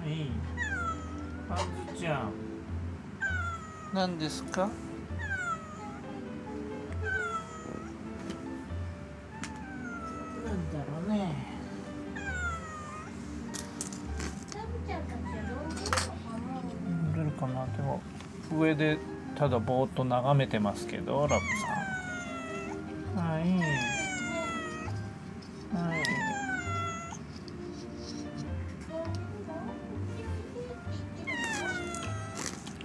い。あずちゃん。何ですか？なんだろうね。出るかな。でも上でただぼーっと眺めてますけど、ラブさん。はい。はい。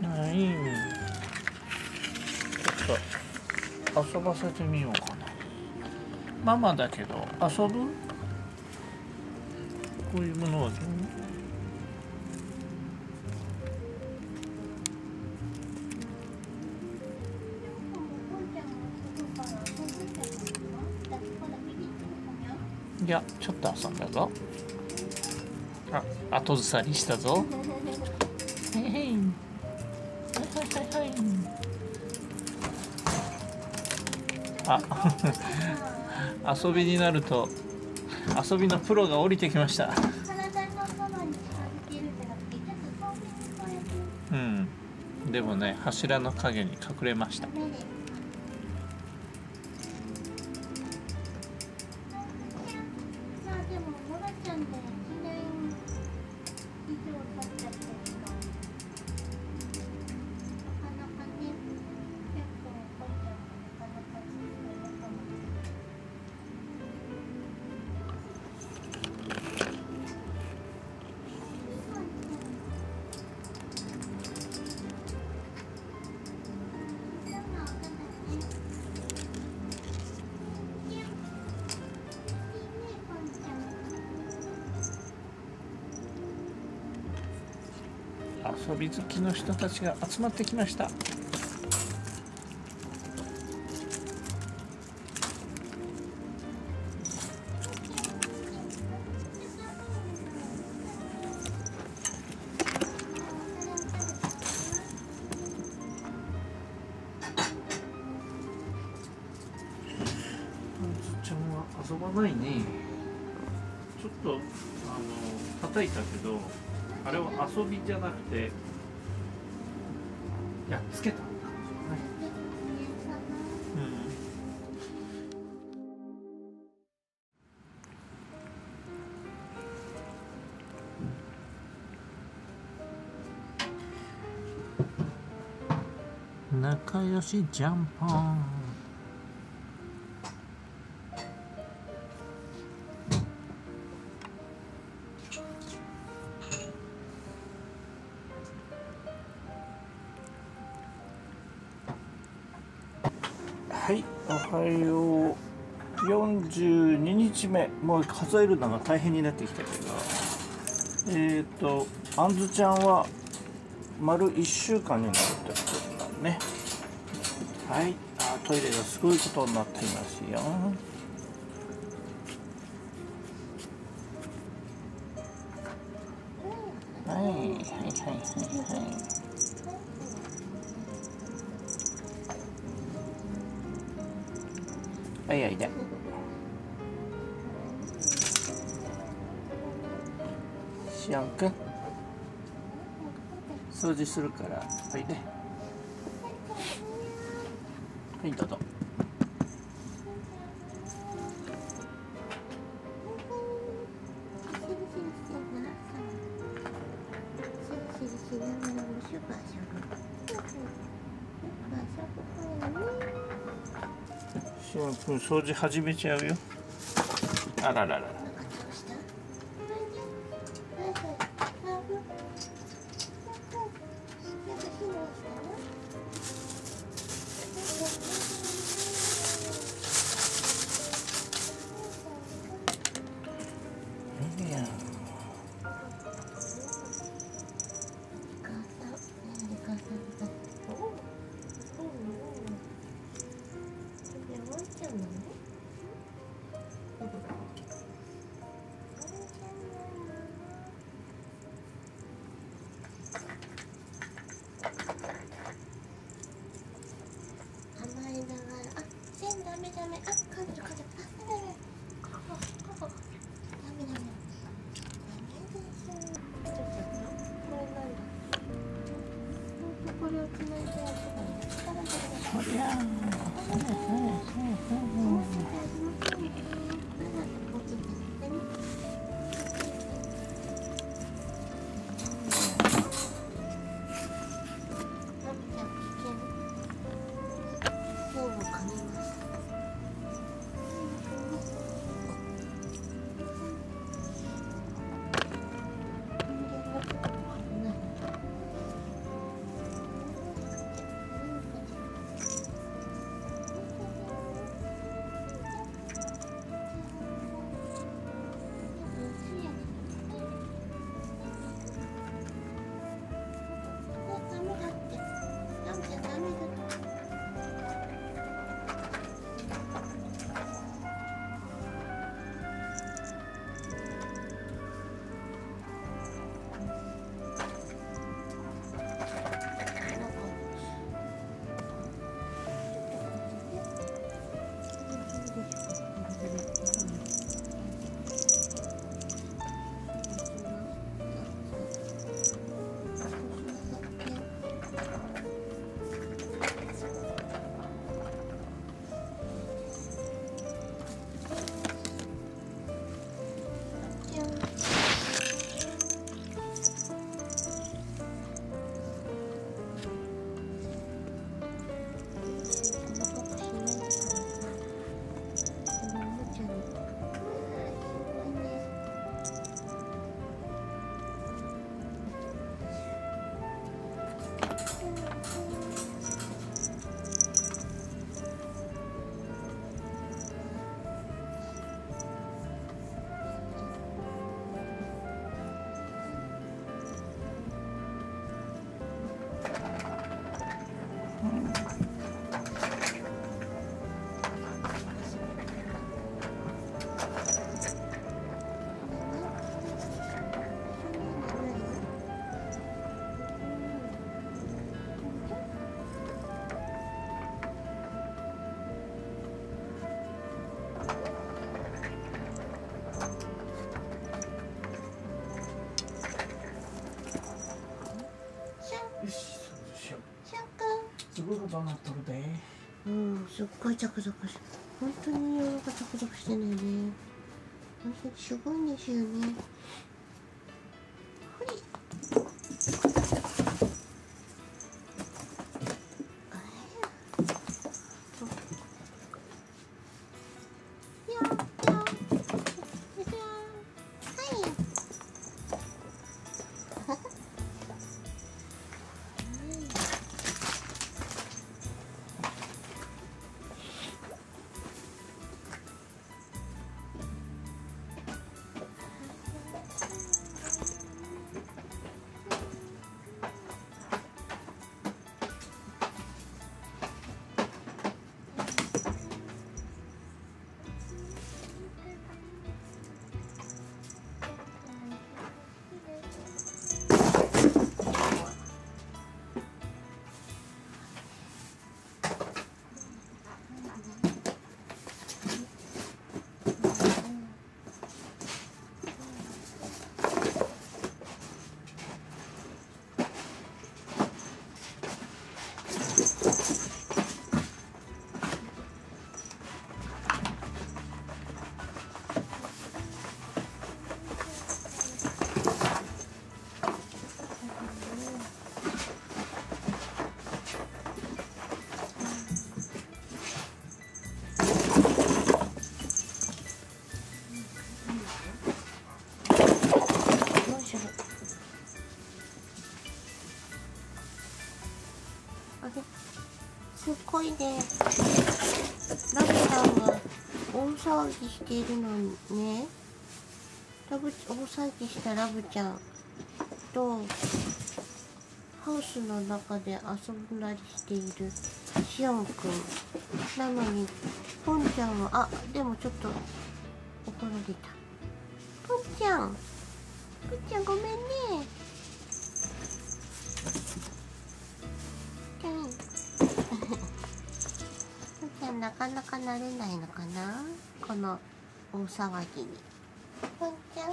はい。ちょっと遊ばせてみようかな。ママだけど遊ぶ？こういうものはどう？いや、ちょっと遊んだぞ。あ、後ずさりしたぞ。へいへい。はいはいはいはい。あ、遊びになると遊びのプロが降りてきました。うん。でもね、柱の陰に隠れました。遊び好きの人たちが集まってきました。ちゃんは遊ばないね。ちょっと叩いたけど、あれは遊びじゃなくてやっつけたんだ。仲良しジャンポン。はい、おはよう。42日目、もう数えるのが大変になってきたけど、あんずちゃんは丸1週間になるってことだね。はい、トイレがすごいことになっていますよ。はいはいはいはいはい。はいはいで。しおんくん、掃除するから、おいで。はい、どうぞ。しおんくん、掃除始めちゃうよ。あらららら。すごいことになっとるで。うん、すっごいザクザクし、本当に夜がザクザクしてないね。本当にすごいんですよね。ほり。すっごいね、ラブちゃんが大騒ぎしているのにね、大騒ぎしたラブちゃんとハウスの中で遊んだりしているしおんくんなのに、ポンちゃんは、でもちょっと怒られた。ポンちゃんごめんね。なかなか慣れないのかな、この大騒ぎに。ぽんちゃん。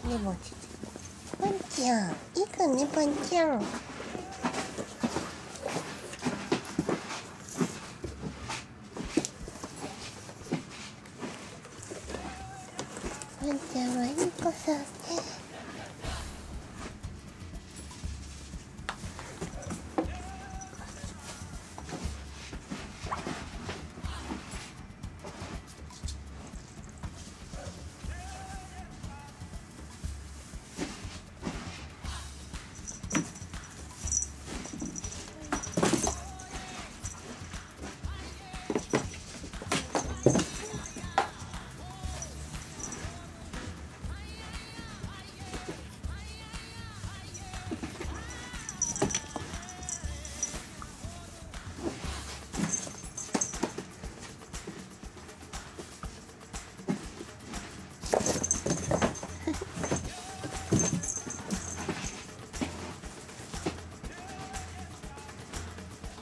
でも落ち着いちゃん、いいかね、パンちゃん。パンちゃんはいい子さんね。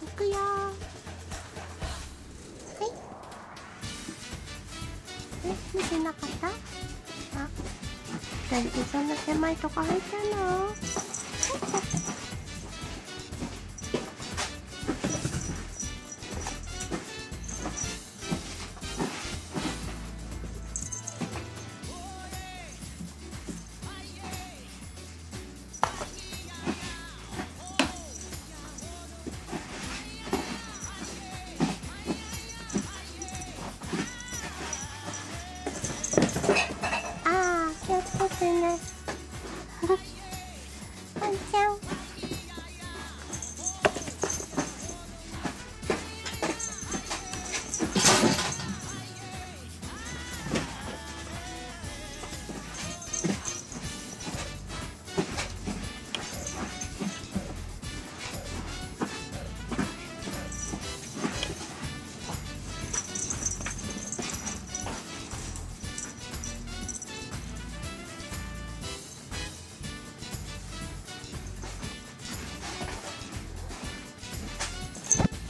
行くよー。はい。見てなかった？あ、二人でそんな狭いとこ入ったの？あー、気をつけてね。パンちゃん。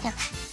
じゃあ